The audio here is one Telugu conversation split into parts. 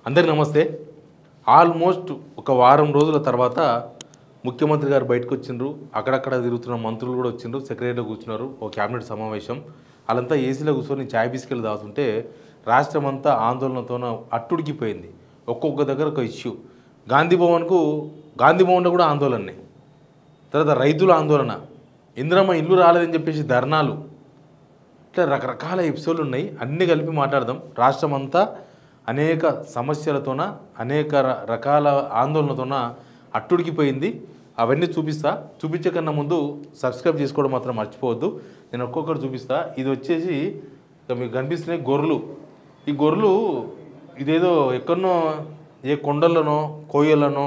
అందరికీ నమస్తే. ఆల్మోస్ట్ ఒక వారం రోజుల తర్వాత ముఖ్యమంత్రి గారు బయటకు వచ్చిండ్రు. అక్కడక్కడ తిరుగుతున్న మంత్రులు కూడా వచ్చిండ్రు. సెక్రటరీలో కూర్చున్నారు. ఒక క్యాబినెట్ సమావేశం. వాళ్ళంతా ఏసీలో కూర్చొని ఛాయ్ బిస్కెట్లు తాగుతుంటే రాష్ట్రం అంతా ఆందోళనతో అట్టుడికిపోయింది. ఒక్కొక్క దగ్గర ఒక ఇష్యూ. గాంధీ భవన్లో కూడా ఆందోళనే. తర్వాత రైతుల ఆందోళన, ఇందిరమ్మ ఇల్లు రాలేదని చెప్పేసి ధర్నాలు, ఇట్లా రకరకాల ఎపిసోడ్లు ఉన్నాయి. అన్నీ కలిపి మాట్లాడదాం. రాష్ట్రం అంతా అనేక సమస్యలతోన, అనేక రకాల ఆందోళనతోన అట్టుడికిపోయింది. అవన్నీ చూపించే కన్నా ముందు సబ్స్క్రైబ్ చేసుకోవడం మాత్రం మర్చిపోవద్దు. నేను ఒక్కొక్కటి చూపిస్తా. ఇది వచ్చేసి మీకు కనిపిస్తున్నాయి గొర్రెలు. ఈ గొర్రెలు ఇదేదో ఎక్కడనో ఏ కొండల్లోనో కోయల్లోనో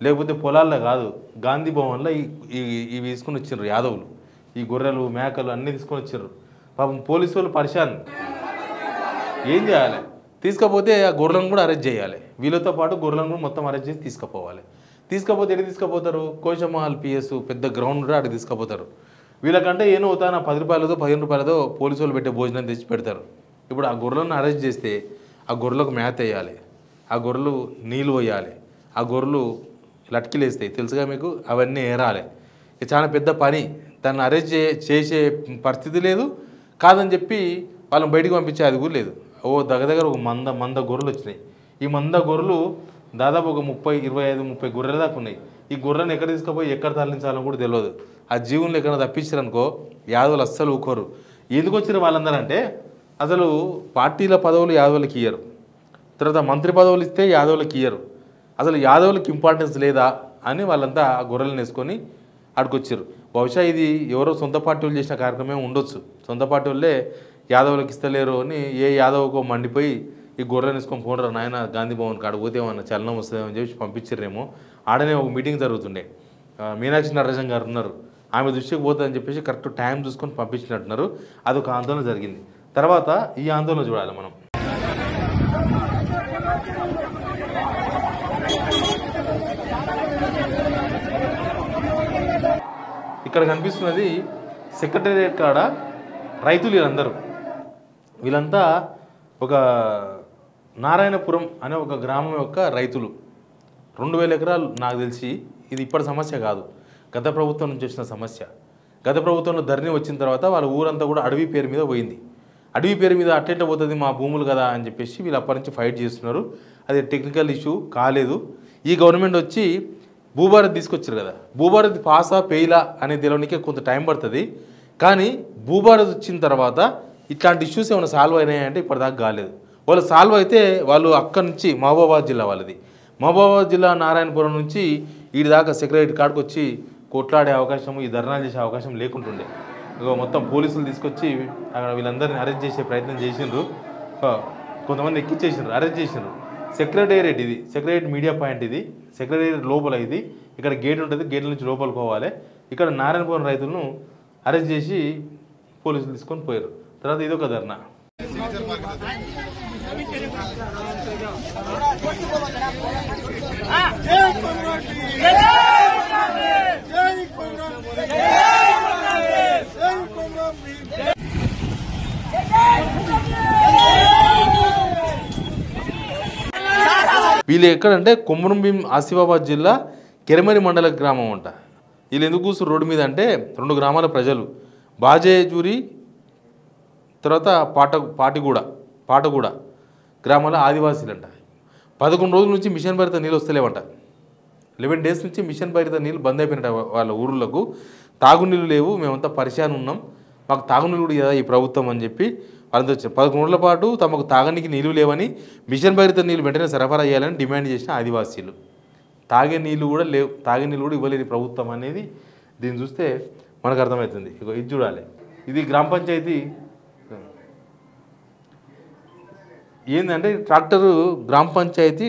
లేకపోతే పొలాల్లో కాదు, గాంధీ భవన్లో ఇవి తీసుకొని వచ్చిండ్రు యాదవులు. ఈ గొర్రెలు మేకలు అన్నీ తీసుకొని వచ్చిండ్రు. పాపం పోలీసు వాళ్ళు పరిశాన్. ఏం చేయాలి? తీసుకపోతే ఆ గొర్రెలను కూడా అరెస్ట్ చేయాలి. వీళ్ళతో పాటు గొర్రెలను కూడా మొత్తం అరెస్ట్ చేసి తీసుకుపోవాలి. తీసుకపోతే ఎక్కడ తీసుకుపోతారు? కోశమహల్ పిఎస్ పెద్ద గ్రౌండ్ కూడా అక్కడ తీసుకుపోతారు. వీళ్ళకంటే ఏమో అవుతానా 10 రూపాయలతో 15 రూపాయలతో పోలీసు వాళ్ళు పెట్టే భోజనం తెచ్చి పెడతారు. ఇప్పుడు ఆ గొర్రెలను అరెస్ట్ చేస్తే ఆ గొర్రెలకు మేత వేయాలి, ఆ గొర్రెలు నీళ్ళు పోయాలి, ఆ గొర్రెలు లట్కిలేస్తాయి తెలుసుగా మీకు, అవన్నీ ఏరాలి. ఇది చాలా పెద్ద పని. దాన్ని అరెస్ట్ చేసే పరిస్థితి లేదు. కాదని చెప్పి వాళ్ళని బయటికి పంపించే అది కూడా లేదు. దగ్గర ఒక మంద గొర్రెలు వచ్చినాయి. ఈ మంద గొర్రెలు దాదాపు ఒక 25-30 గొర్రెల దాకా ఉన్నాయి. ఈ గొర్రెలను ఎక్కడ తీసుకుపోయి ఎక్కడ తరలించాలని కూడా తెలియదు. ఆ జీవులను ఎక్కడ తప్పించారనుకో యాదవులు అస్సలు ఊకోరు. ఎందుకు వచ్చారు వాళ్ళందరూ అంటే, అసలు పార్టీల పదవులు యాదవులకి ఇయ్యరు, తర్వాత మంత్రి పదవులు ఇస్తే యాదవులకి ఇయ్యరు. అసలు యాదవులకి ఇంపార్టెన్స్ లేదా అని వాళ్ళంతా ఆ గొర్రెలను వేసుకొని ఆడుకొచ్చారు. బహుశా ఇది ఎవరో సొంత పార్టీ వాళ్ళు చేసిన కార్యక్రమం ఉండొచ్చు. సొంత పార్టీ వాళ్ళే యాదవులకు ఇస్తలేరు అని ఏ యాదవ్కో మండిపోయి ఈ గొర్రెలు వేసుకొని పోనరా నాయన గాంధీ భవన్ కాడ పోతే ఏమన్నా చలనం వస్తుందేమని చెప్పి పంపించారేమో. ఆడనే ఒక మీటింగ్ జరుగుతుండే. మీనాక్షి నరసింహ గారు ఉన్నారు, ఆమె దృష్టికి పోతుందని చెప్పేసి కరెక్ట్ టైం చూసుకొని పంపించినట్టున్నారు. అదొక ఆందోళన జరిగింది. తర్వాత ఈ ఆందోళన చూడాలి మనం. ఇక్కడ కనిపిస్తున్నది సెక్రటేరియట్ కాడ రైతులు. వీళ్ళంతా ఒక నారాయణపురం అనే ఒక గ్రామం యొక్క రైతులు. 2000 ఎకరాలు. నాకు తెలిసి ఇది ఇప్పటి సమస్య కాదు, గత ప్రభుత్వం నుంచి వచ్చిన సమస్య. గత ప్రభుత్వంలో ధరణి వచ్చిన తర్వాత వాళ్ళ ఊరంతా కూడా అడవి పేరు మీద పోయింది. అడవి పేరు మీద అట్లెట్లా పోతుంది, మా భూములు కదా అని చెప్పేసి వీళ్ళు అప్పటి నుంచి ఫైట్ చేస్తున్నారు. అది టెక్నికల్ ఇష్యూ కాలేదు. ఈ గవర్నమెంట్ వచ్చి భూభారత్ తీసుకొచ్చారు కదా, భూభారత్ పాసా పెయిలా అనే తెలియనికే కొంత టైం పడుతుంది. కానీ భూభారత్ వచ్చిన తర్వాత ఇట్లాంటి ఇష్యూస్ ఏమైనా సాల్వ్ అయినాయంటే ఇప్పటిదాకా కాలేదు. వాళ్ళు సాల్వ్ అయితే వాళ్ళు అక్కడి నుంచి మహబూబాబాద్ జిల్లా వాళ్ళది, మహబూబాబాద్ జిల్లా నారాయణపురం నుంచి వీడి దాకా సెక్రటరీ కాడికి వచ్చి కొట్లాడే అవకాశం, ఈ ధర్నాలు చేసే అవకాశం లేకుంటుండే. మొత్తం పోలీసులు తీసుకొచ్చి అక్కడ వీళ్ళందరినీ అరెస్ట్ చేసే ప్రయత్నం చేసిండ్రు. కొంతమంది ఎక్కిచ్చేసిండ్రు, అరెస్ట్ చేసిండ్రు. సెక్రటేరియట్ ఇది, సెక్రటేరియట్ మీడియా పాయింట్ ఇది, సెక్రటేరియట్ లోపల ఇది. ఇక్కడ గేట్ ఉంటుంది, గేట్ల నుంచి లోపలికి పోవాలి. ఇక్కడ నారాయణపురం రైతులను అరెస్ట్ చేసి పోలీసులు తీసుకొని పోయారు. తర్వాత ఇదొక ధర్నా. వీళ్ళు ఎక్కడంటే కొమరంభీం ఆసిఫాబాద్ జిల్లా కెరమరి మండల గ్రామం అంట. వీళ్ళు ఎందుకు కూర్చున్నారు రోడ్డు మీద అంటే, 2 గ్రామాల ప్రజలు, బాజేజూరి తర్వాత పాటగూడ గ్రామాల ఆదివాసీలంట. 11 రోజుల నుంచి మిషన్ భరిత నీళ్ళు వస్తలేవంట. 11 డేస్ నుంచి మిషన్ భరిత నీళ్ళు బంద్ అయిపోయినట్ట వాళ్ళ ఊళ్ళకు. తాగునీళ్ళు లేవు, మేమంతా పరిశాన్ ఉన్నాం, మాకు తాగునీళ్ళు కూడా ఇదా ఈ ప్రభుత్వం అని చెప్పి వాళ్ళతో 11 రోజుల పాటు తమకు తాగడానికి నీళ్ళు లేవని, మిషన్ భరిత నీళ్ళు వెంటనే సరఫరా చేయాలని డిమాండ్ చేసిన ఆదివాసీలు. తాగే నీళ్ళు కూడా లేవు, తాగే నీళ్ళు కూడా ఇవ్వలేని ప్రభుత్వం అనేది దీన్ని చూస్తే మనకు అర్థమవుతుంది. ఇది చూడాలి. ఇది గ్రామ పంచాయతీ ఏంటంటే ట్రాక్టరు, గ్రామ పంచాయతీ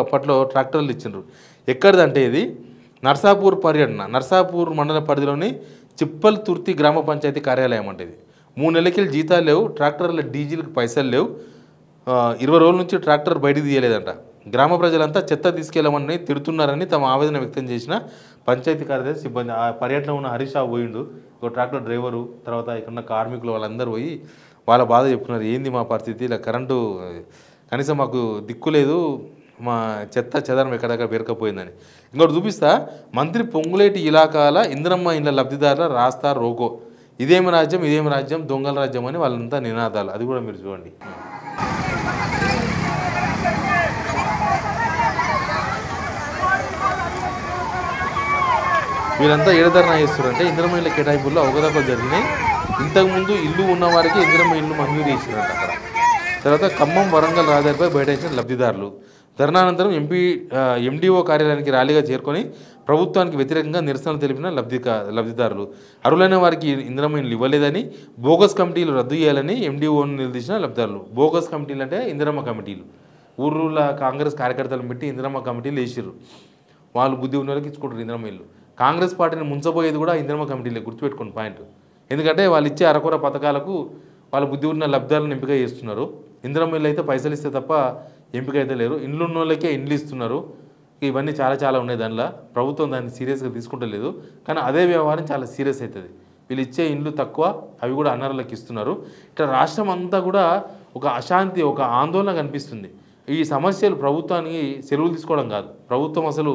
అప్పట్లో ట్రాక్టర్లు ఇచ్చిండ్రు. ఎక్కడిదంటే ఇది నర్సాపూర్ మండల పరిధిలోని చిప్పల్ తుర్తి గ్రామ పంచాయతీ కార్యాలయం అంటే ఇది. 3 నెలలకి జీతాలు లేవు, ట్రాక్టర్ల డీజిల్కి పైసలు లేవు, 20 రోజుల నుంచి ట్రాక్టర్ బయటికి తీయలేదంట. గ్రామ ప్రజలంతా చెత్త తీసుకెళ్లమని తిడుతున్నారని తమ ఆవేదన వ్యక్తం చేసిన పంచాయతీ కార్యదర్శి సిబ్బంది. ఆ పర్యటన ఉన్న హరీష్ రావు పోయిండు, ఒక ట్రాక్టర్ డ్రైవరు, తర్వాత ఇక్కడ ఉన్న కార్మికులు వాళ్ళందరూ పోయి వాళ్ళ బాధ చెప్తున్నారు. ఏంది మా పరిస్థితి, ఇలా కరెంటు కనీసం మాకు దిక్కు లేదు, మా చెత్త చెదరం ఎక్కడెక్కడ పేరుకపోయిందని. ఇంకోటి చూపిస్తా, మంత్రి పొంగులేటి ఇలాకాల ఇందిరమ్మ ఇండ్ల లబ్ధిదారుల రాస్తా రోకో, ఇదేమి రాజ్యం దొంగల రాజ్యం అని వాళ్ళంతా నినాదాలు. అది కూడా మీరు చూడండి. వీళ్ళంతా ఏడధరణ చేస్తారంటే ఇందిరమ్మ ఇళ్ళ కేటాయింపుల్లో అవకతవకలు జరిగినాయి. ఇంతకుముందు ఇల్లు ఉన్న వారికి ఇందిరమ్మ ఇల్లు మంజూరు చేసినారంట అక్కడ. తర్వాత ఖమ్మం వరంగల్ రహదారిపై బైఠాయించిన లబ్ధిదారులు. ధర్నానంతరం ఎండిఓ కార్యాలయానికి ర్యాలీగా చేరుకొని ప్రభుత్వానికి వ్యతిరేకంగా నిరసనలు తెలిపిన లబ్ధిదారులు. అర్హులైన వారికి ఇందిరమ్మ ఇల్లు ఇవ్వలేదని, బోగస్ కమిటీలు రద్దు చేయాలని ఎండిఓను నిలదీసిన లబ్ధిదారులు. బోగస్ కమిటీలు అంటే ఇందిరమ్మ కమిటీలు. ఊర్ల కాంగ్రెస్ కార్యకర్తలను పెట్టి ఇందిరమ్మ కమిటీలు వేసిర్రు. వాళ్ళు బుద్ధి ఉన్న వాళ్ళకి ఇచ్చుకుంటారు ఇందిరమ్మ ఇల్లు. కాంగ్రెస్ పార్టీని ముంచబోయేది కూడా ఇందిరమ్మ కమిటీలే, గుర్తుపెట్టుకుని పాయింట్. ఎందుకంటే వాళ్ళు ఇచ్చే అరకొర పథకాలకు వాళ్ళ బుద్ధి ఉన్న లబ్ధాలను ఎంపిక చేస్తున్నారు. ఇందిరమ్మ ఇల్లు అయితే పైసలు ఇస్తే తప్ప ఎంపిక అయితే లేరు. ఇండ్లు ఉన్న వాళ్ళకే ఇండ్లు ఇస్తున్నారు. ఇవన్నీ చాలా ఉన్నాయి. దానిలో ప్రభుత్వం దాన్ని సీరియస్గా తీసుకుంటలేదు. కానీ అదే వ్యవహారం చాలా సీరియస్ అవుతుంది. వీళ్ళు ఇచ్చే ఇండ్లు తక్కువ, అవి కూడా అన్నర్లకు ఇస్తున్నారు. ఇట్లా రాష్ట్రం అంతా కూడా ఒక అశాంతి, ఒక ఆందోళన కనిపిస్తుంది. ఈ సమస్యలు ప్రభుత్వానికి సెలవులు తీసుకోవడం కాదు. ప్రభుత్వం అసలు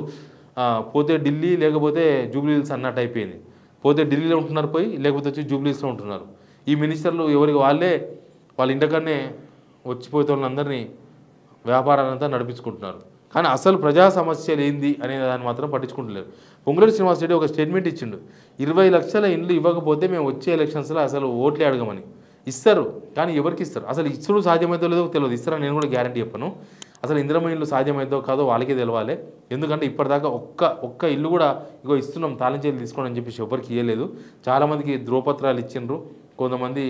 పోతే ఢిల్లీ లేకపోతే జూబ్లీహిల్స్ అన్నట్టు అయిపోయింది. పోతే ఢిల్లీలో ఉంటున్నారు, పోయి లేకపోతే వచ్చి జూబ్లీహిల్స్లో ఉంటున్నారు. ఈ మినిస్టర్లు ఎవరికి వాళ్ళ ఇంటికన్నే వచ్చిపోతే వాళ్ళందరినీ వ్యాపారాలంతా నడిపించుకుంటున్నారు. కానీ అసలు ప్రజా సమస్యలు ఏంది అనే దాన్ని మాత్రం పట్టించుకుంటలేరు. పొంగులేటి శ్రీనివాస్ రెడ్డి ఒక స్టేట్మెంట్ ఇచ్చిండు, 20 లక్షల ఇండ్లు ఇవ్వకపోతే మేము వచ్చే ఎలక్షన్స్లో అసలు ఓట్లే అడగమని. ఇస్తారు, కానీ ఎవరికి ఇస్తారు? అసలు ఇచ్చుడు సాధ్యమైతే లేదో తెలియదు. ఇస్తారని నేను కూడా గ్యారంటీ చెప్పను. అసలు ఇందిరమ్మ ఇల్లు సాధ్యమైందో కాదో వాళ్ళకే తెలవాలి. ఎందుకంటే ఇప్పటిదాకా ఒక్క ఇల్లు కూడా ఇగో ఇస్తున్నాం తాళంచేలు తీసుకోండి అని చెప్పేసి ఎవరికి ఇవ్వలేదు. చాలామందికి ధ్రువపత్రాలు ఇచ్చిండ్రు, కొంతమంది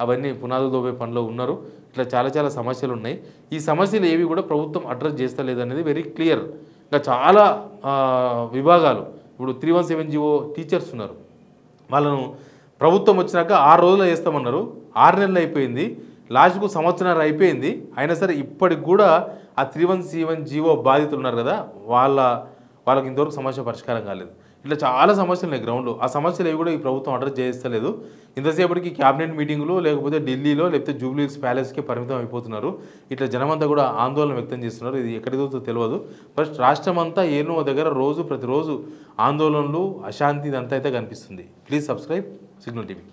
అవన్నీ పునాదులు దోబే పనిలో ఉన్నారు. ఇట్లా చాలా సమస్యలు ఉన్నాయి. ఈ సమస్యలు ఏవి కూడా ప్రభుత్వం అడ్రస్ చేస్తలేదు అనేది వెరీ క్లియర్. ఇంకా చాలా విభాగాలు, ఇప్పుడు 317 టీచర్స్ ఉన్నారు. వాళ్ళను ప్రభుత్వం వచ్చినాక 6 రోజులు చేస్తామన్నారు. 6 నెలలు అయిపోయింది, లాస్ట్కు సంవత్సరం అయిపోయింది. అయినా సరే ఇప్పటికి కూడా ఆ 317 బాధితులు ఉన్నారు కదా, వాళ్ళకి ఇంతవరకు సమస్య పరిష్కారం కాలేదు. ఇట్లా చాలా సమస్యలు ఉన్నాయి గ్రౌండ్లో. ఆ సమస్యలు ఏవి కూడా ఈ ప్రభుత్వం అడ్రస్ చేస్తలేదు. ఇంతసేపటికి క్యాబినెట్ మీటింగులు లేకపోతే ఢిల్లీలో లేకపోతే జూబ్లీహిల్స్ ప్యాలెస్కి పరిమితం అయిపోతున్నారు. ఇట్లా జనమంతా కూడా ఆందోళన వ్యక్తం చేస్తున్నారు. ఇది ఎక్కడిదో తెలియదు. ఫస్ట్ రాష్ట్రం అంతా ఏనో దగ్గర ప్రతిరోజు ఆందోళనలు, అశాంతి ఇదంతా అయితే కనిపిస్తుంది. Please subscribe signal TV.